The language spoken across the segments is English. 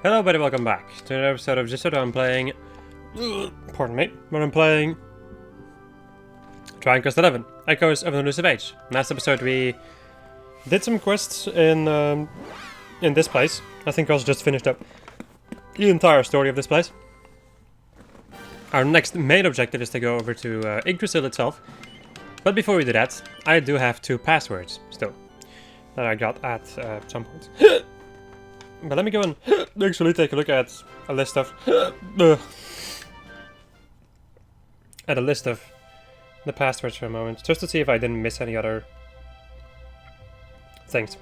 Hello everybody, welcome back to another episode of Just I'm playing... Pardon me, but I'm playing... Dragon Quest 11, Echoes of an Elusive Age. Last episode we did some quests in this place. I think I also just finished up the entire story of this place. Our next main objective is to go over to Yggdrasil itself. But before we do that, I do have 2 passwords still that I got at some point. But let me go and actually take a look at a list of the passwords for a moment, just to see if I didn't miss any other things.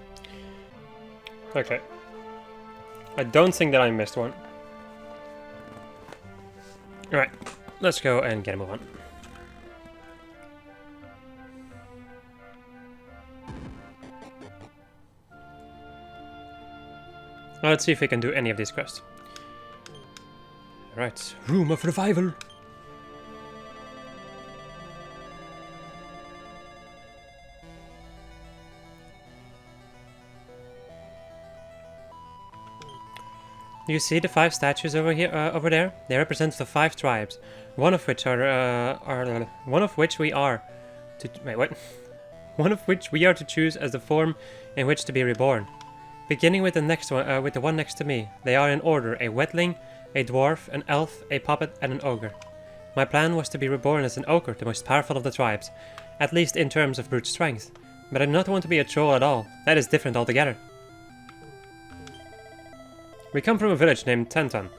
Okay. I don't think that I missed one. Alright, let's go and get a move on. Now let's see if we can do any of these quests. Right, Room of Revival. You see the 5 statues over here, over there? They represent the 5 tribes, one of which we are to choose as the form in which to be reborn. Beginning with the next one, with the one next to me, they are in order: a wetling, a dwarf, an elf, a puppet, and an ogre. My plan was to be reborn as an ogre, the most powerful of the tribes, at least in terms of brute strength. But I do not want to be a troll at all. That is different altogether. We come from a village named Tenton.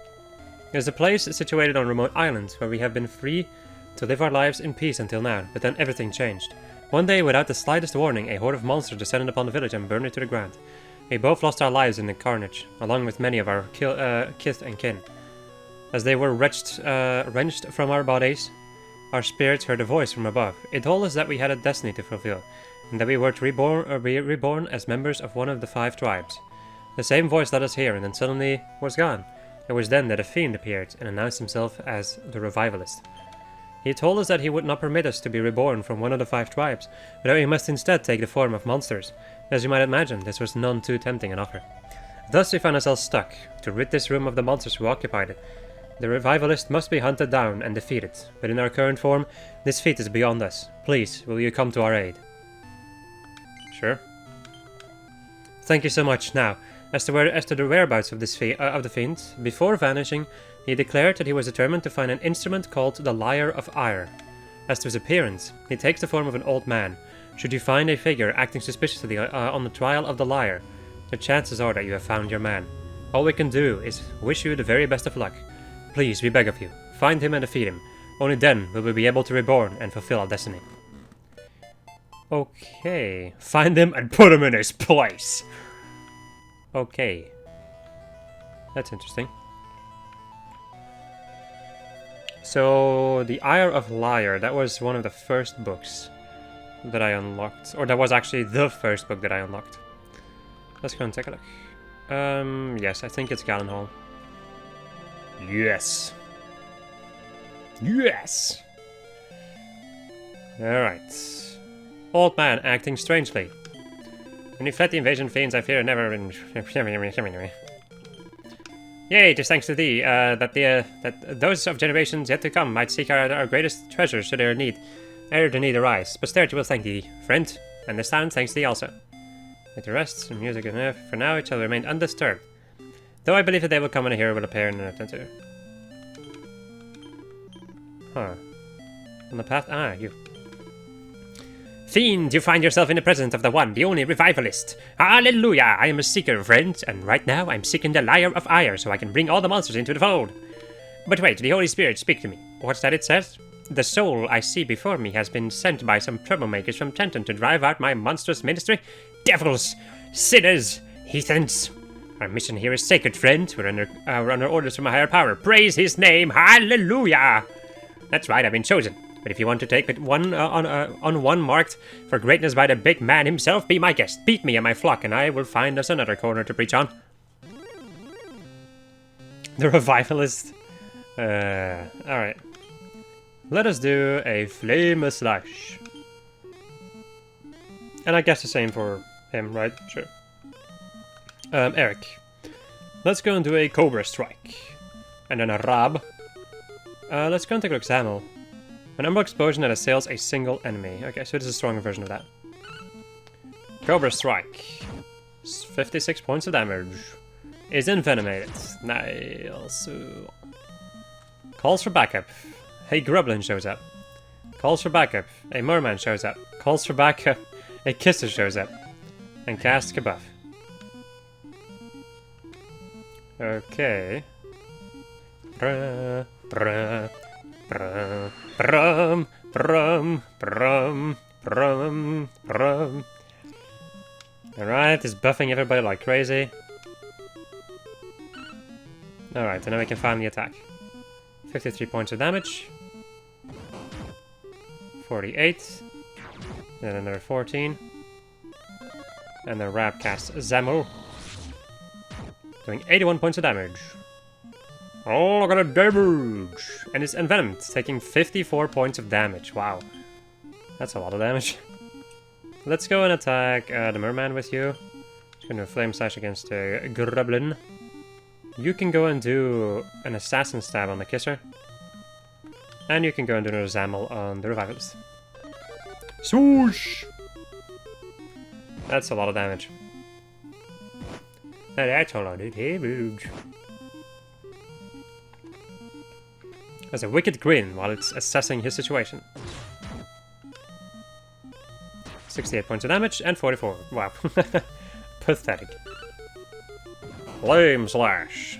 It is a place situated on remote islands where we have been free to live our lives in peace until now, but then everything changed. One day, without the slightest warning, a horde of monsters descended upon the village and burned it to the ground. We both lost our lives in the carnage, along with many of our kith and kin. As they were wrenched from our bodies, our spirits heard a voice from above. It told us that we had a destiny to fulfill, and that we were to be reborn as members of one of the 5 tribes. The same voice led us here, and then suddenly was gone. It was then that a fiend appeared and announced himself as the Revivalist. He told us that he would not permit us to be reborn from one of the 5 tribes, but that we must instead take the form of monsters. As you might imagine, this was none too tempting an offer. Thus we found ourselves stuck. To rid this room of the monsters who occupied it, the Revivalist must be hunted down and defeated. But in our current form, this feat is beyond us. Please, will you come to our aid? Sure. Thank you so much. Now, as to the whereabouts of the fiend, before vanishing, he declared that he was determined to find an instrument called the Lyre of Ire. As to his appearance, he takes the form of an old man. Should you find a figure acting suspiciously on the trial of the lyre, the chances are that you have found your man. All we can do is wish you the very best of luck. Please, we beg of you, find him and defeat him. Only then will we be able to reborn and fulfill our destiny. Okay, find him and put him in his place. Okay, that's interesting. So, the Ire of Lyre, that was one of the first books that I unlocked, or that was actually the first book that I unlocked. Let's go and take a look. Yes, I think it's Gallenhall. Yes! Yes! Alright. Old man acting strangely. When you fled the invasion fiends, I fear never... Yea, it is thanks to thee, that those of generations yet to come might seek our greatest treasures should ere the need arise. Posterity will thank thee, friend, and this town thanks thee also. With the rest and music enough, for now it shall remain undisturbed. Though I believe that they will come and a hero will appear in an adventure. Huh. On the path? Ah, you. Fiend, you find yourself in the presence of the one, the only revivalist. Hallelujah! I am a seeker, friend, and right now I'm seeking the Lyre of Ire so I can bring all the monsters into the fold. But wait, the Holy Spirit speak to me. What's that it says? The soul I see before me has been sent by some troublemakers from Tenton to drive out my monstrous ministry. Devils! Sinners! Heathens! Our mission here is sacred, friend. We're under orders from a higher power. Praise his name! Hallelujah! That's right, I've been chosen. But if you want to take it on one marked for greatness by the big man himself, be my guest. Beat me and my flock, and I will find us another corner to preach on. The Revivalist. Alright. Let us do a Flame Slash. And I guess the same for him, right? Sure. Eric. Let's go and do a Cobra Strike. And then a Rab. Let's go and take a look at Zamel. An umbral explosion that assails a single enemy. Okay, so this is a stronger version of that. Cobra Strike. 56 points of damage. Is envenomated. Nice. Calls for backup. A Grublin shows up. Calls for backup. A Merman shows up. Calls for backup. A Kisser shows up. And casts a buff. Okay. Brum, brum, brum, brum, brum, brum, brum. Alright, he's buffing everybody like crazy. Alright, and now we can finally attack. 53 points of damage. 48. Then another 14. And the Rab casts Zamo. Doing 81 points of damage. Oh, look at the damage! And it's envenomed, taking 54 points of damage. Wow. That's a lot of damage. Let's go and attack the Merman with you. Just gonna do a Flame Slash against the Grublin. You can go and do an Assassin Stab on the Kisser. And you can go and do another Zamel on the Revivalist. Swoosh! That's a lot of damage. That's a lot of damage. Has a wicked grin while it's assessing his situation. 68 points of damage and 44. Wow. Pathetic. Flame Slash.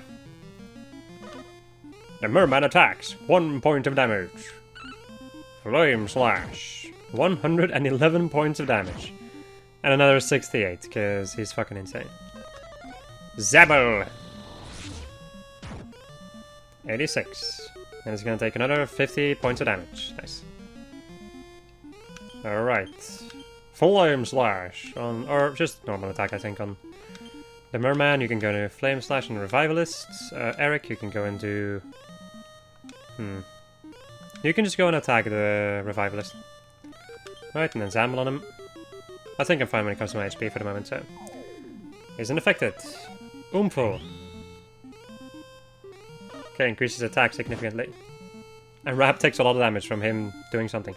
The Merman attacks. 1 point of damage. Flame Slash. 111 points of damage. And another 68, because he's fucking insane. Zabel! 86. And it's gonna take another 50 points of damage. Nice. Alright. Flame Slash. Or just normal attack, I think, on the Merman. You can go to Flame Slash and Revivalist. Eric, you can go and do... You can just go and attack the Revivalist. Right, and then Zamel on him. I think I'm fine when it comes to my HP for the moment, so... He's unaffected. Oomful. Okay, increases attack significantly. And Rab takes a lot of damage from him doing something.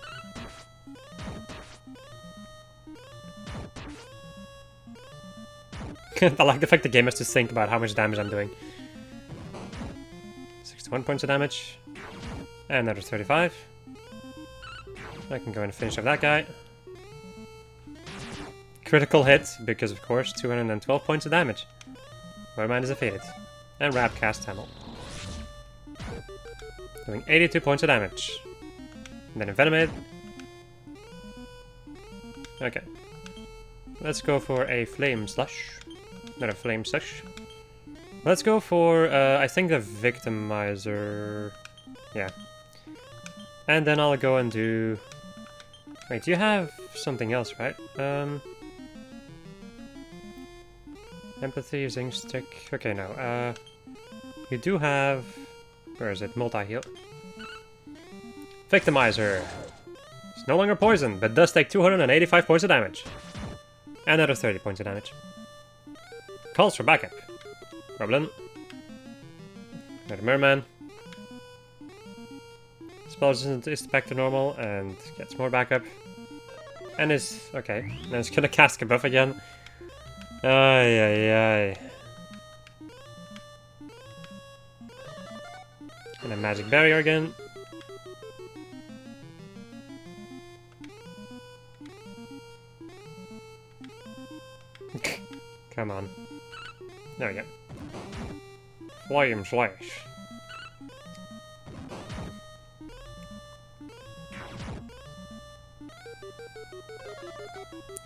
I like the fact the game has to think about how much damage I'm doing. 61 points of damage. And another 35. I can go and finish off that guy. Critical hit, because of course, 212 points of damage. Merman is defeated. And Rab casts Hamel. Doing 82 points of damage. And then Envenomated. Okay. Let's go for a Flame Slush. Not a Flame Slush. Let's go for, I think the Victimizer. Yeah. And then I'll go and do... Wait, you have something else, right? Empathy, Zing Stick. Okay, no. You do have... Where is it? Multi-heal. Victimizer. It's no longer poisoned, but does take 285 points of damage. And another 30 points of damage. Calls for backup. Grublin. Another Merman. Spells is back to normal and gets more backup. And is... okay. Now it's gonna cast a buff again. Ay, ay, ay. And a magic barrier again. Come on. There we go. Flame Slash.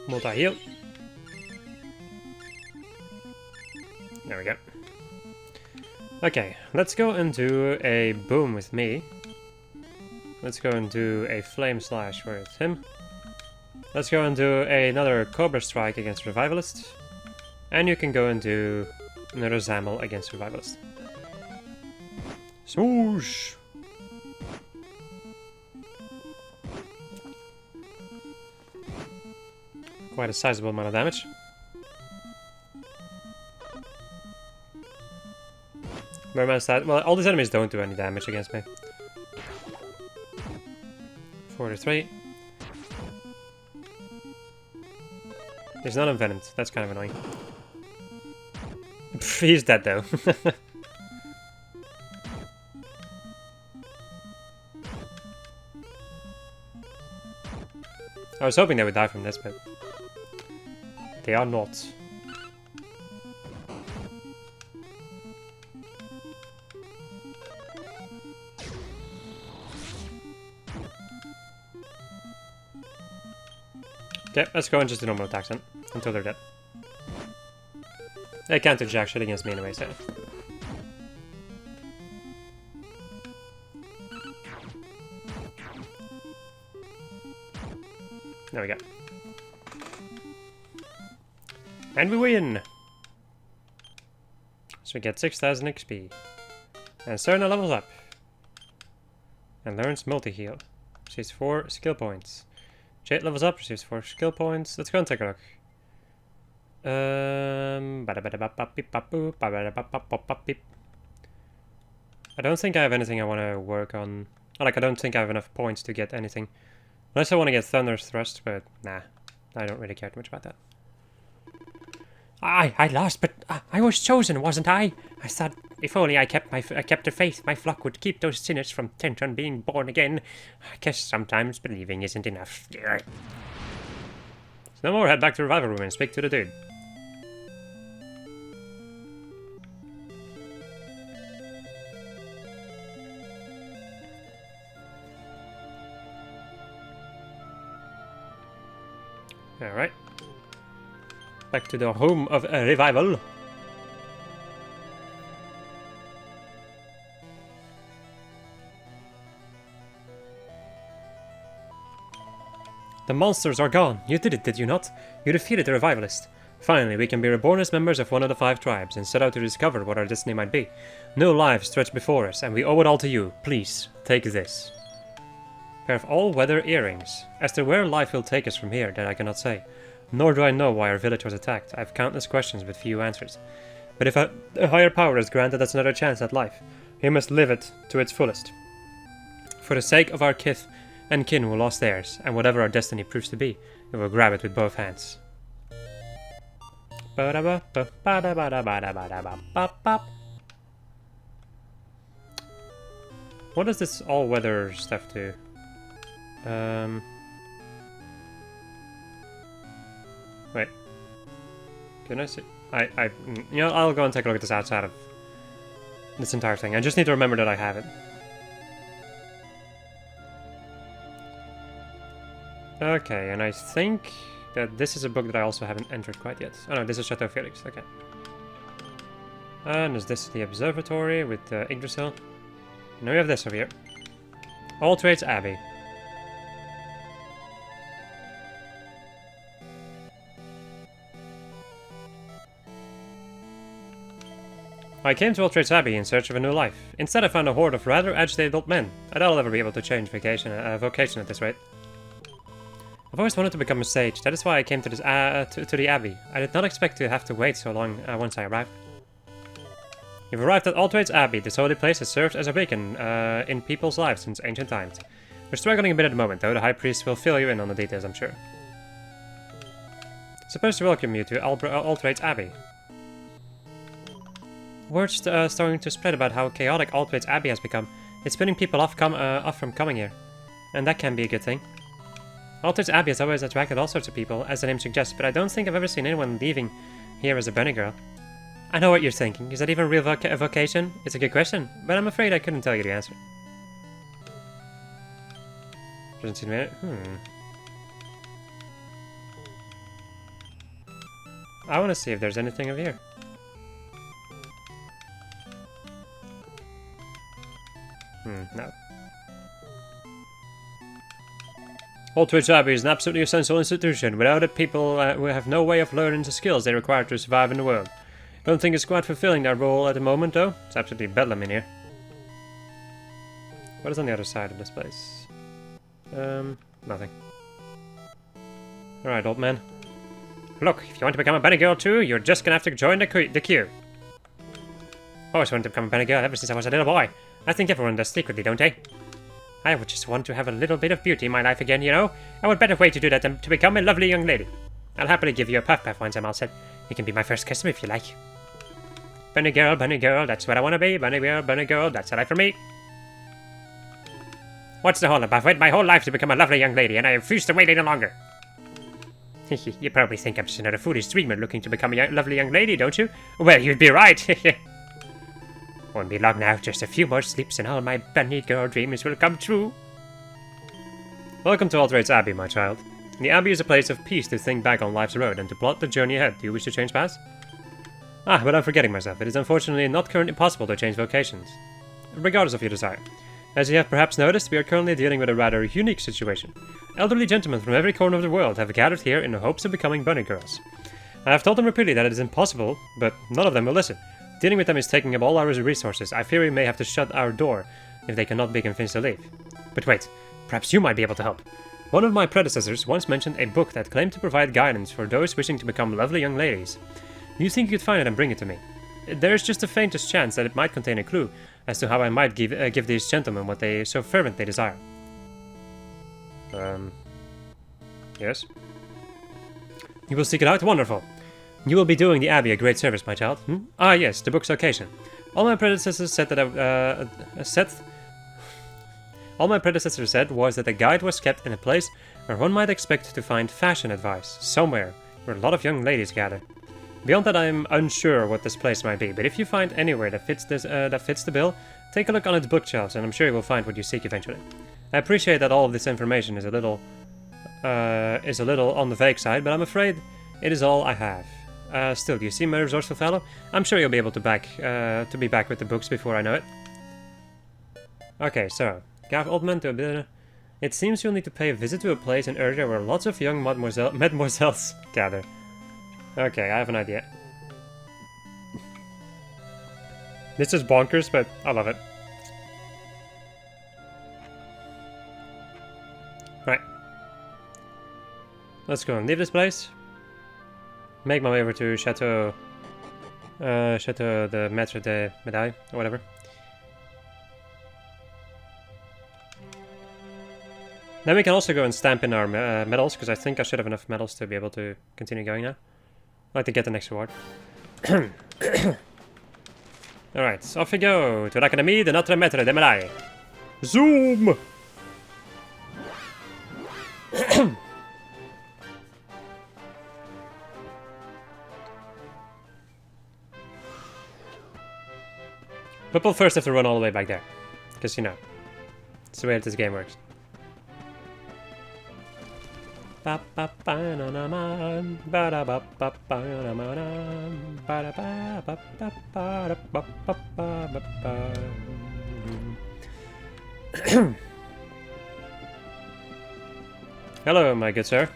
Multi-heal. There we go. Okay, let's go and do a boom with me. Let's go and do a Flame Slash with him. Let's go and do another Cobra Strike against Revivalist. And you can go and do another Zamel against Revivalist. Swoosh! Quite a sizable amount of damage. Where am I at? Well, all these enemies don't do any damage against me. 43. He's not envenomed. That's kind of annoying. He's dead though. I was hoping they would die from this, but they are not. Okay, let's go and just do normal attacks then, until they're dead. They can't do jack shit against me anyway, so... There we go. And we win! So we get 6,000 XP. And Serna levels up. And learns multi-heal. Receives 4 skill points. Jade levels up, receives 4 skill points. Let's go and take a look. I don't think I have anything I want to work on. Like, I don't think I have enough points to get anything. Unless I want to get Thunder's Thrust, but nah. I don't really care too much about that. I lost, but I was chosen, wasn't I? I thought if only I kept the faith, my flock would keep those sinners from Tenton being born again. I guess sometimes believing isn't enough. So no more, head back to the revival room and speak to the dude. Alright. Back to the home of a revival. The monsters are gone. You did it, did you not? You defeated the revivalist. Finally, we can be reborn as members of one of the 5 tribes and set out to discover what our destiny might be. No lives stretch before us, and we owe it all to you. Please, take this. Pair of all-weather earrings. As to where life will take us from here, that I cannot say. Nor do I know why our village was attacked. I have countless questions with few answers. But if a higher power has granted us another chance at life, we must live it to its fullest. For the sake of our kith and kin who lost theirs, and whatever our destiny proves to be, we will grab it with both hands. What does this all-weather stuff do? Wait. Can I see? You know, I'll go and take a look at this outside of this entire thing. I just need to remember that I have it. Okay, and I think that this is a book that I also haven't entered quite yet. Oh no, this is Chateau Felix, okay. And is this the observatory with Yggdrasil? Now we have this over here. All Trades Abbey. I came to All Trades Abbey in search of a new life. Instead I found a horde of rather agitated old men. I doubt I'll ever be able to change vocation at this rate. I've always wanted to become a sage. That is why I came to this to the Abbey. I did not expect to have to wait so long once I arrived. You've arrived at All Trades Abbey. This holy place has served as a beacon in people's lives since ancient times. We're struggling a bit at the moment, though. The High Priest will fill you in on the details, I'm sure. Supposed to welcome you to All Trades Abbey. Word's starting to spread about how chaotic All Trades Abbey has become. It's putting people off from coming here. And that can be a good thing. All Trades Abbey has always attracted all sorts of people, as the name suggests, but I don't think I've ever seen anyone leaving here as a bunny girl. I know what you're thinking. Is that even a real vocation? It's a good question, but I'm afraid I couldn't tell you the answer. Doesn't seem to be... I want to see if there's anything over here. No. All Trades Abbey is an absolutely essential institution. Without it, people will have no way of learning the skills they require to survive in the world. I don't think it's quite fulfilling their role at the moment, though. It's absolutely bedlam in here. What is on the other side of this place? Nothing. Alright, old man. Look, if you want to become a bunny girl too, you're just gonna have to join the queue. always wanted to become a bunny girl ever since I was a little boy. I think everyone does secretly, don't they? I would just want to have a little bit of beauty in my life again, you know? And what better way to do that than to become a lovely young lady? I'll happily give you a puff once I'm all set. You can be my first customer if you like. Bunny girl, that's what I want to be. Bunny girl, that's the life for me. What's the hold up? I've waited my whole life to become a lovely young lady, and I refuse to wait any longer. You probably think I'm just another foolish dreamer looking to become a lovely young lady, don't you? Well, you'd be right. Won't be long now, just a few more sleeps and all my bunny girl dreams will come true. Welcome to Alterate's Abbey, my child. The Abbey is a place of peace to think back on life's road and to plot the journey ahead. Do you wish to change paths? Ah, but I'm forgetting myself. It is unfortunately not currently possible to change vocations, regardless of your desire. As you have perhaps noticed, we are currently dealing with a rather unique situation. Elderly gentlemen from every corner of the world have gathered here in the hopes of becoming bunny girls. I have told them repeatedly that it is impossible, but none of them will listen. Dealing with them is taking up all our resources. I fear we may have to shut our door if they cannot be convinced to leave. But wait, perhaps you might be able to help. One of my predecessors once mentioned a book that claimed to provide guidance for those wishing to become lovely young ladies. Do you think you could find it and bring it to me? There is just the faintest chance that it might contain a clue as to how I might give these gentlemen what they so fervently desire. Yes? You will seek it out? Wonderful. You will be doing the Abbey a great service, my child. Ah, yes, the book's location. All my predecessors said was that the guide was kept in a place where one might expect to find fashion advice, somewhere where a lot of young ladies gather. Beyond that, I am unsure what this place might be, but if you find anywhere that fits the bill, take a look on its bookshelves, and I'm sure you will find what you seek eventually. I appreciate that all of this information is a little on the vague side, but I'm afraid it is all I have. Still, do you seem a resourceful fellow? I'm sure you'll be able to be back with the books before I know it. Okay, so Gav Oldman to a bit. It seems you'll need to pay a visit to a place in area where lots of young mademoiselles gather. Okay, I have an idea. This is bonkers, but I love it. Right. Let's go and leave this place. Make my way over to Chateau de Maître de Médaille, or whatever. Then we can also go and stamp in our medals, because I think I should have enough medals to be able to continue going now. I'd like to get the next reward. Alright, off we go to l'Académie de Notre Maître de Médaille. Zoom! But we'll first have to run all the way back there. Because, you know, it's the way that this game works. Hello, my good sir.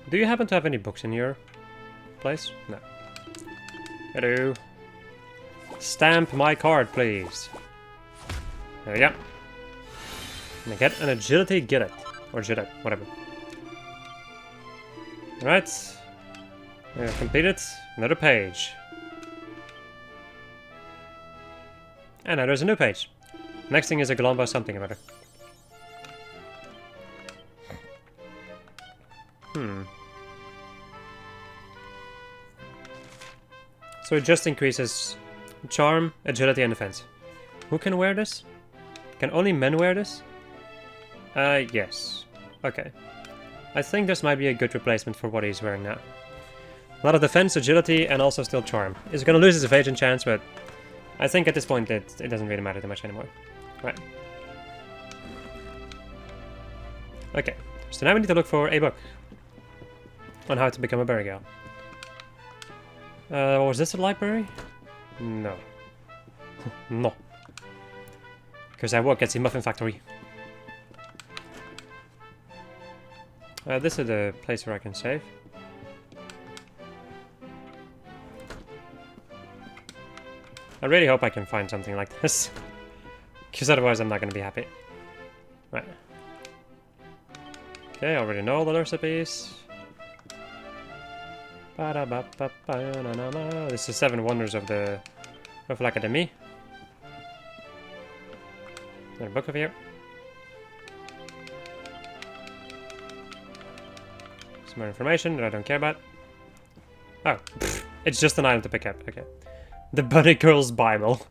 Do you happen to have any books in your place? No. Hello. Stamp my card, please. There we go. And get an agility gillet. Or gillet, whatever. Alright. We have completed another page. And now there's a new page. Next thing is a Galombo something or other. So it just increases charm, agility, and defense. Who can wear this? Can only men wear this? Yes. Okay. I think this might be a good replacement for what he's wearing now. A lot of defense, agility, and also still charm. He's gonna lose his evasion chance, but I think at this point it doesn't really matter too much anymore. Right. Okay. So now we need to look for a book on how to become a berry girl. Was this a library? No. No. Because I work at the muffin factory. This is the place where I can save. I really hope I can find something like this. Because otherwise I'm not going to be happy. Right. Okay, I already know all the recipes. This is 7 wonders of the of Academy. Another book over here. Some more information that I don't care about. Oh, it's just an item to pick up. Okay. The Bunny Girl's Bible.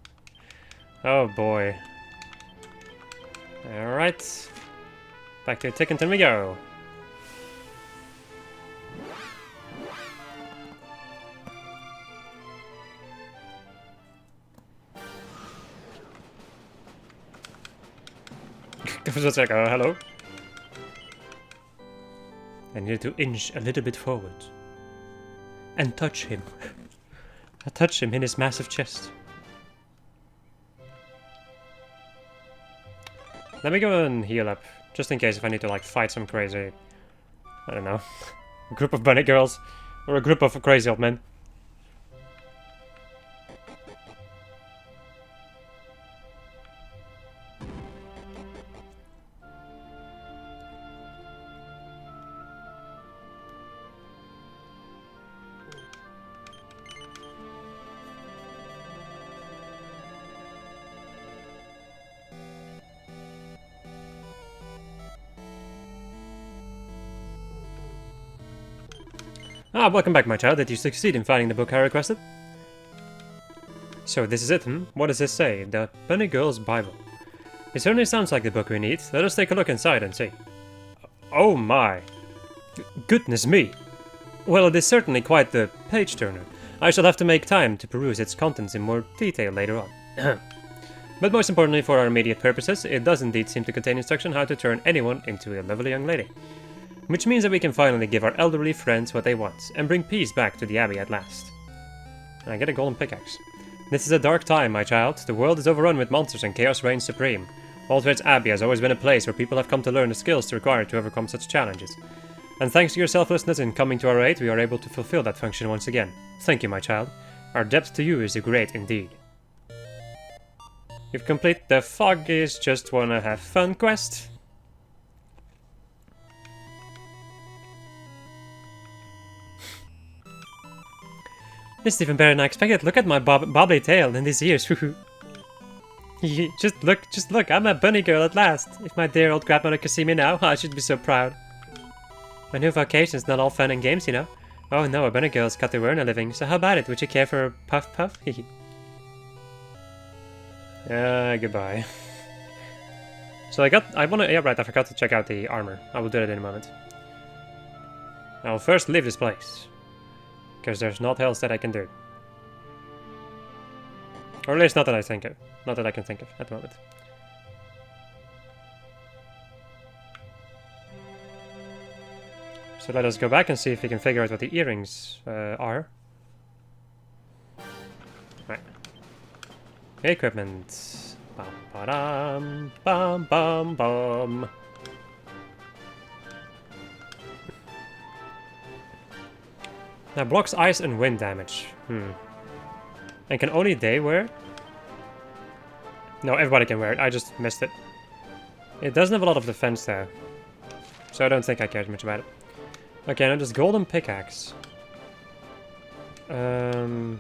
Oh boy. Alright. Back to Tickenton we go. Just like, hello? I needed to inch a little bit forward. And touch him. I touch him in his massive chest. Let me go and heal up. Just in case if I need to like fight some crazy... I don't know. A group of bunny girls. Or a group of crazy old men. Ah, welcome back, my child. Did you succeed in finding the book I requested? So this is it, What does this say? The Bunny Girl's Bible. It certainly sounds like the book we need. Let us take a look inside and see. Oh my. Goodness me. Well, it is certainly quite the page-turner. I shall have to make time to peruse its contents in more detail later on. But most importantly for our immediate purposes, it does indeed seem to contain instruction how to turn anyone into a lovely young lady. Which means that we can finally give our elderly friends what they want, and bring peace back to the Abbey at last. I get a golden pickaxe. This is a dark time, my child. The world is overrun with monsters and chaos reigns supreme. Aldred's Abbey has always been a place where people have come to learn the skills required to overcome such challenges. And thanks to your selflessness in coming to our aid, we are able to fulfill that function once again. Thank you, my child. Our debt to you is great indeed. You've completed the Fog is Just Wanna Have Fun quest. This is even better than I expected. Look at my bobbly tail and these ears. Just look, I'm a bunny girl at last. If my dear old grandmother could see me now, I should be so proud. My new vocation's not all fun and games, you know. Oh no, a bunny girl's got to earn a living, so how about it? Would you care for a puff puff? Goodbye. So I forgot to check out the armor. I will do it in a moment. I will first leave this place. Because there's not else that I can do. Or at least not that I think of. Not that I can think of at the moment. So let us go back and see if we can figure out what the earrings are. Right. Equipment. Bum ba-dum, bum bum bum. Now blocks ice and wind damage. And can only they wear it? No, everybody can wear it. I just missed it. It doesn't have a lot of defense though. So I don't think I cared much about it. Okay, now this golden pickaxe. Important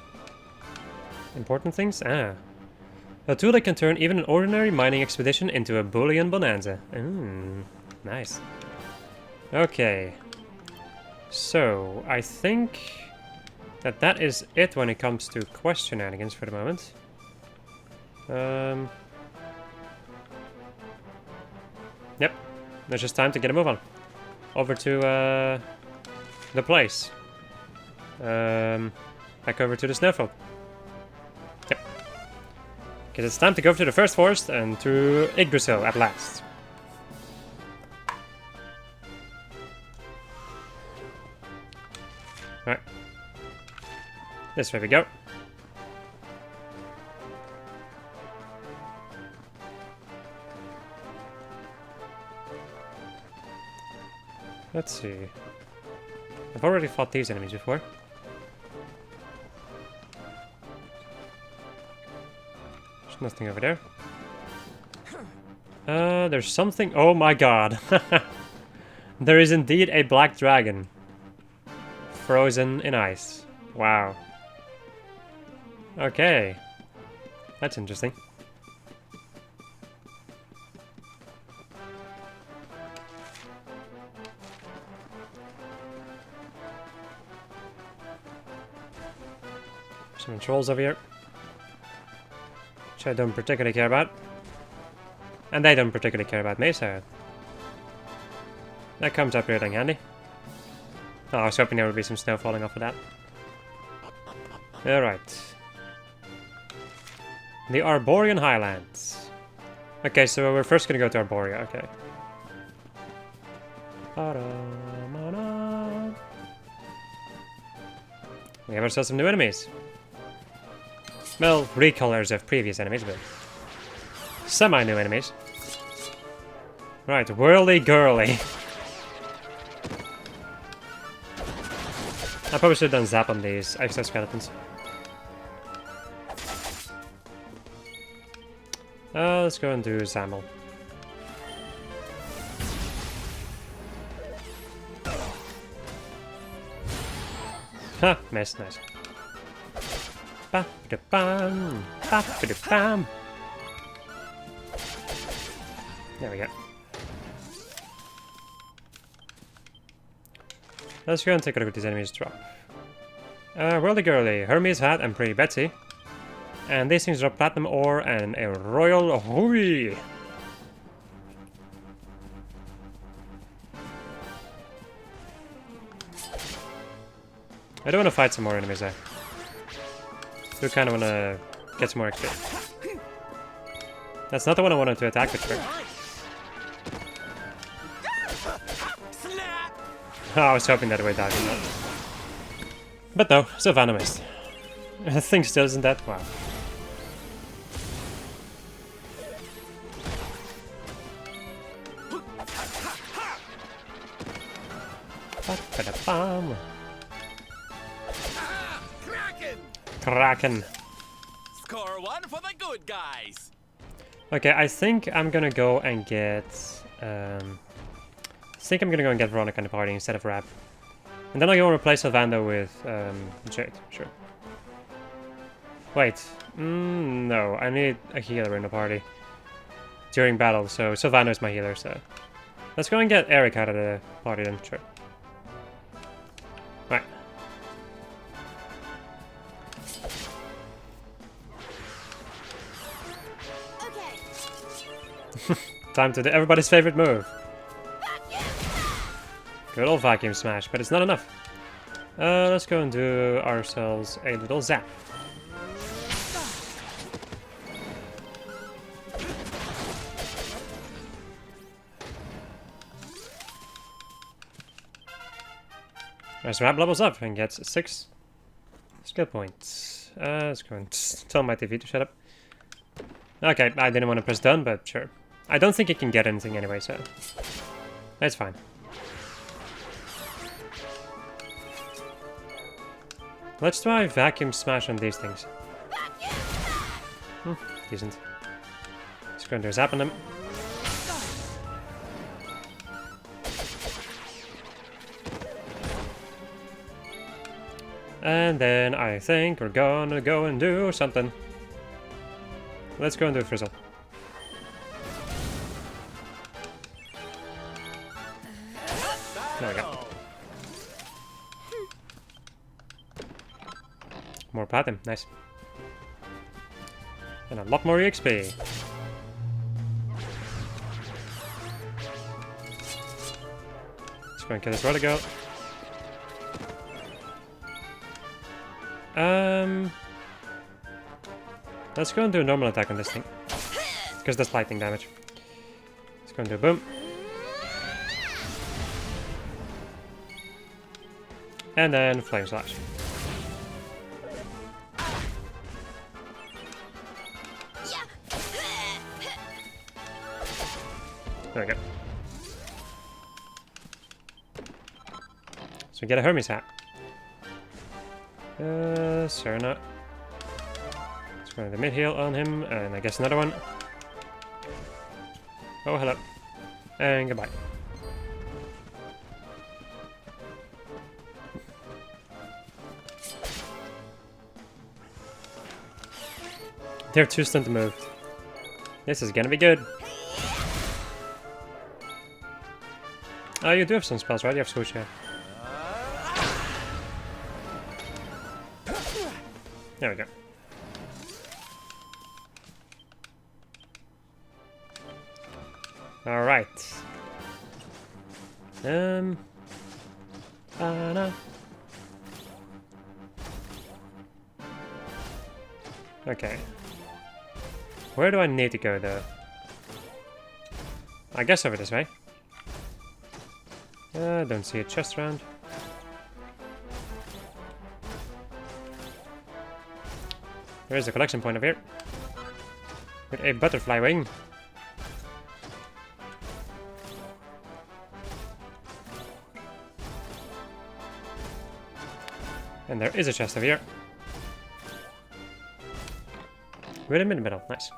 things? Ah. A tool that can turn even an ordinary mining expedition into a Boolean bonanza. Nice. Okay. So, I think that is it when it comes to quest shenanigans for the moment. Yep. It's just time to get a move on. Over to the place. Back over to the snowfield. Yep. Because it's time to go to the first forest and to Yggdrasil at last. Alright. This way we go. Let's see. I've already fought these enemies before. There's nothing over there. There's something. Oh my god. There is indeed a black dragon. Frozen in ice. Wow. Okay. That's interesting. Some trolls over here. Which I don't particularly care about. And they don't particularly care about me, so... that comes up really handy. Oh, I was hoping there would be some snow falling off of that. Alright. The Arborian Highlands. Okay, so we're first gonna go to Arboria, okay. We have ourselves some new enemies. Well, recolors of previous enemies, but semi-new enemies. Right, whirly girly. I probably should have done zap on these exoskeletons. Let's go and do Zammel. Ha, missed, nice. Ba-ba-da-bam, ba-ba-da-bam. There we go. Let's go and take a look at these enemies drop. Whirly Girly, Hermes Hat, and Pretty Betsy. And these things drop platinum ore and a royal hui. I do want to fight some more enemies there. I do kind of want to get some more XP. That's not the one I wanted to attack with first. Oh, I was hoping that way down. But no, Sylvana missed. The thing still isn't that? Wow. Ba-ba-da-bam. Kraken. Score one for the good guys. Okay, I think I'm gonna go and get. I think I'm gonna go and get Veronica in the party instead of Rap, and then I'll go and replace Sylvando with Jade. Sure. Wait, no, I need a healer in the party during battle. So Sylvando is my healer. So let's go and get Eric out of the party then. Sure. Right. Time to do everybody's favorite move. Good old vacuum smash, but it's not enough. Let's go and do ourselves a little zap. As Rap levels up and gets 6 skill points. Let's go and tell my TV to shut up. Okay, I didn't want to press done, but sure. I don't think it can get anything anyway, so that's fine. Let's try vacuum smash on these things. Decent. Just going to zap on them. And then I think we're gonna go and do something. Let's go and do a frizzle. There we go. More platinum, nice. And a lot more EXP. Let's go and kill this roller girl. Let's go and do a normal attack on this thing. Because that's lightning damage. Let's go and do a boom. And then Flame Slash. There we go. So we get a Hermes hat. Sure not. Let's go to the mid heal on him, and I guess another one. Oh, hello. And goodbye. They're too stunned to move. This is gonna be good. Oh, you do have some spells, right? You have swoosh, yeah. There we go. Alright. Anna. Okay. Where do I need to go, though? I guess over this way. Don't see a chest around. There is a collection point over here. With a butterfly wing. And there is a chest over here. With him in the middle. Nice.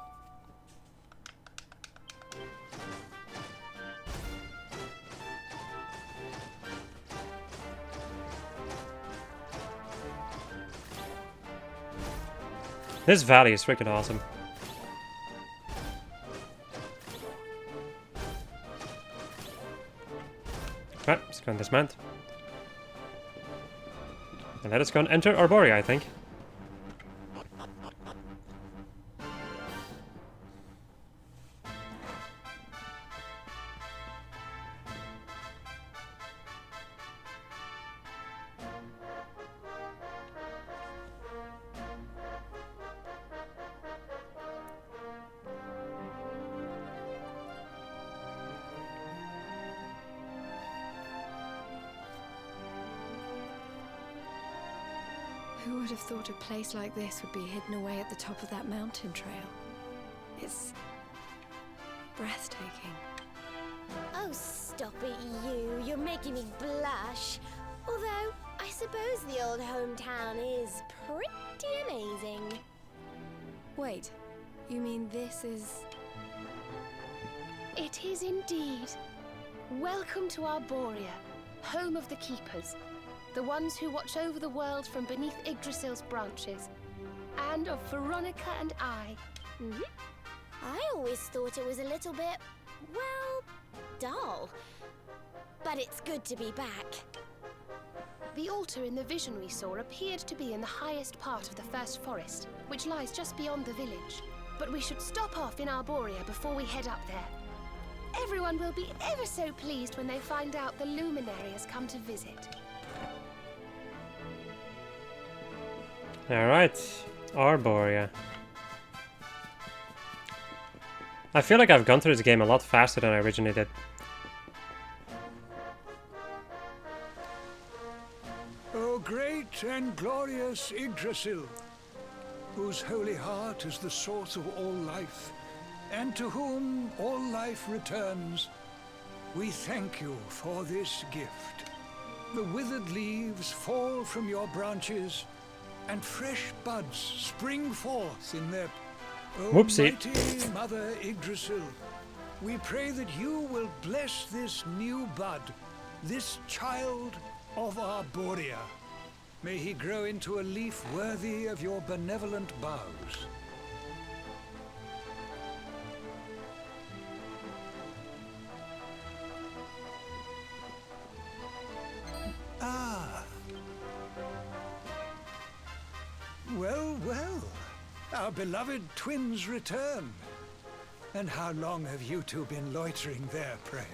This valley is freaking awesome. Right, let's go and dismount. And let us go and enter Arboria, I think. Who would have thought a place like this would be hidden away at the top of that mountain trail? It's breathtaking. Oh, stop it, you. You're making me blush. Although, I suppose the old hometown is pretty amazing. Wait, you mean this is... It is indeed. Welcome to Arboria, home of the Keepers. The ones who watch over the world from beneath Yggdrasil's branches. And of Veronica and I. Mm-hmm. I always thought it was a little bit, well, dull. But it's good to be back. The altar in the vision we saw appeared to be in the highest part of the first forest, which lies just beyond the village. But we should stop off in Arboria before we head up there. Everyone will be ever so pleased when they find out the Luminary has come to visit. Alright, Arboria. I feel like I've gone through this game a lot faster than I originally did. O great and glorious Yggdrasil, whose holy heart is the source of all life, and to whom all life returns, we thank you for this gift. The withered leaves fall from your branches, and fresh buds spring forth in their... Whoopsie. Mighty Mother Yggdrasil, we pray that you will bless this new bud, this child of Arboria. May he grow into a leaf worthy of your benevolent boughs. Ah. Well, well. Our beloved twins return. And how long have you two been loitering there, pray?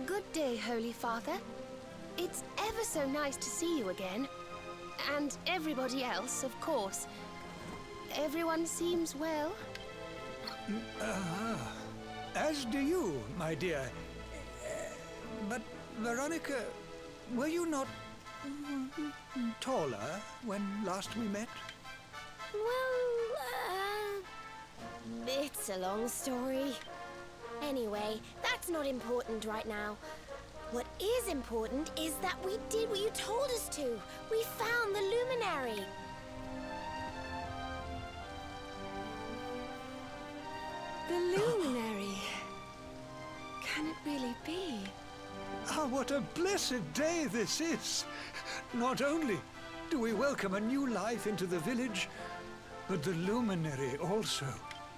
Good day, Holy Father. It's ever so nice to see you again. And everybody else, of course. Everyone seems well. As do you, my dear. But, Veronica, were you not taller when last we met? Well, it's a long story. Anyway, that's not important right now. What is important is that we did what you told us to. We found the Luminary. The Luminary. Can it really be? Ah, what a blessed day this is! Not only do we welcome a new life into the village, but the Luminary also.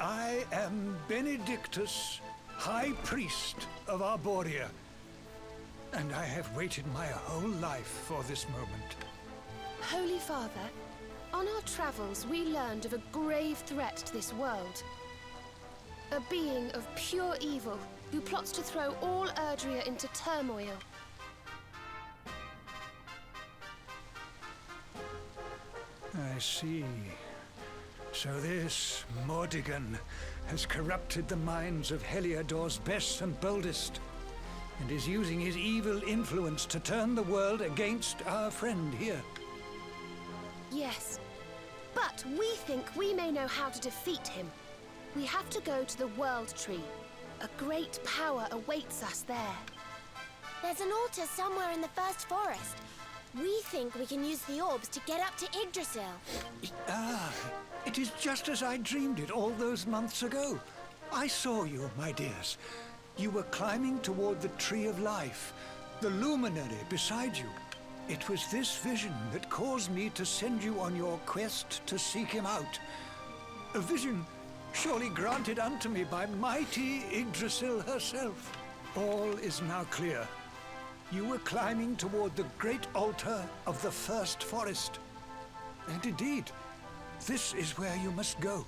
I am Benedictus, High Priest of Arboria, and I have waited my whole life for this moment. Holy Father, on our travels we learned of a grave threat to this world. A being of pure evil who plots to throw all Arboria into turmoil. I see. So this Mordigan has corrupted the minds of Heliodor's best and boldest, and is using his evil influence to turn the world against our friend here. Yes, but we think we may know how to defeat him. We have to go to the World Tree. A great power awaits us there. There's an altar somewhere in the First Forest. We think we can use the orbs to get up to Yggdrasil. It is just as I dreamed it all those months ago. I saw you, my dears. You were climbing toward the Tree of Life, the Luminary beside you. It was this vision that caused me to send you on your quest to seek him out. A vision surely granted unto me by mighty Yggdrasil herself. All is now clear. You were climbing toward the great altar of the First Forest. And indeed, this is where you must go.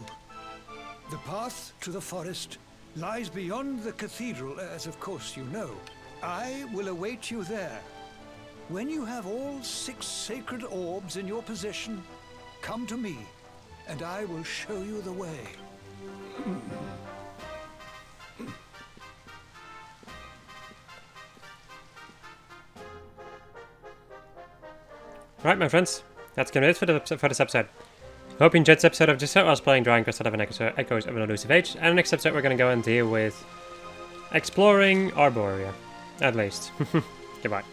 The path to the forest lies beyond the cathedral, as of course you know. I will await you there. When you have all 6 sacred orbs in your possession, come to me, and I will show you the way. Right, my friends, that's gonna be it for this episode. Hope you enjoyed this episode of just how I was playing Dragon Quest 11 Echoes of an Elusive Age, and the next episode we're gonna go and deal with exploring Arboria, at least. Goodbye.